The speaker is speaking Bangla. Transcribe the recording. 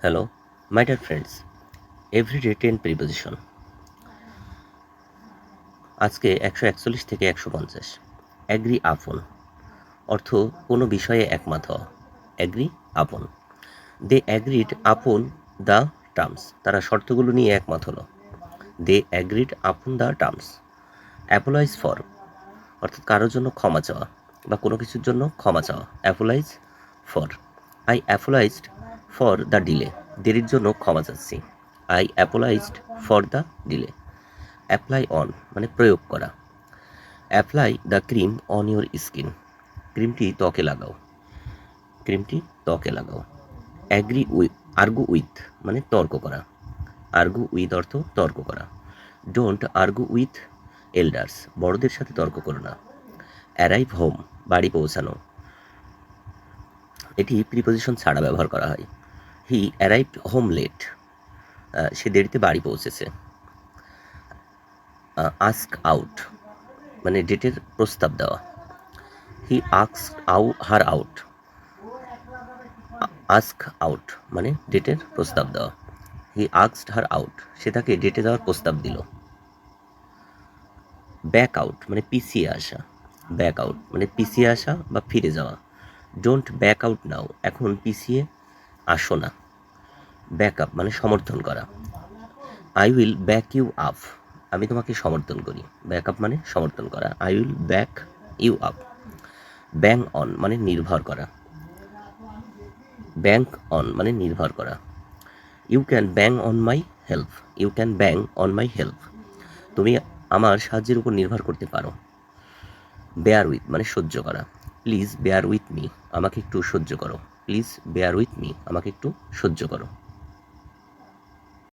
Hello, my dear friends, everyday 10 preposition. আজকে 141 থেকে 150। অ্যাগ্রি আপন অর্থ কোনো বিষয়ে একমত হওয়া। Agree upon. They agreed upon the terms, তারা শর্তগুলো নিয়ে একমত হলো। They agreed upon the terms. Apologise for অর্থাৎ কারোর জন্য ক্ষমা চাওয়া বা কোনো কিছুর জন্য ক্ষমা চাওয়া। Apologise for. I apologised for the delay, দেরির জন্য ক্ষমা চাচ্ছি। I apologised for the delay. Apply on মানে প্রয়োগ করা। Apply the cream on your skin, ক্রিমটি ত্বকে লাগাও। ক্রিমটি ত্বকে লাগাও। অ্যাগ্রি উইথ আর্গু উইথ মানে তর্ক করা। আর্গু উইথ অর্থ তর্ক করা। ডোন্ট আর্গু উইথ এল্ডার্স, বড়দের সাথে তর্ক করো না। অ্যারাইভ হোম বাড়ি পৌঁছানো, এটি প্রিপোজিশন ছাড়া ব্যবহার করা হয়। হি অ্যারাইভড হোম লেট, সে দেরিতে বাড়ি পৌঁছেছে। আস্ক আউট মানে ডেটের প্রস্তাব দেওয়া। He asked her out. Ask out মানে ডেটের প্রস্তাব দেওয়া। হি আস্কড হার আউট, সে তাকে ডেটে দেওয়ার প্রস্তাব দিল। ব্যাক আউট মানে পিছিয়ে আসা। ব্যাক আউট মানে পিছিয়ে আসা বা ফিরে যাওয়া। ডোন্ট ব্যাক আউট নাও, এখন পিছিয়ে আসো না। ব্যাক আপ মানে সমর্থন করা। I will back you up, আমি তোমাকে সমর্থন করি। ব্যাক আপ মানে সমর্থন করা। I will back you up. Bank on মানে নির্ভর করা। ব্যাংক অন মানে নির্ভর করা। You can bank on my help, you can bank on my help, তুমি আমার সাহায্যের উপর নির্ভর করতে পারো। বেয়ার উইথ মানে সহ্য করা। প্লিজ বেয়ার উইথ মি, আমাকে একটু সহ্য করো। প্লিজ বেয়ার উইথ মি, আমাকে একটু সহ্য করো।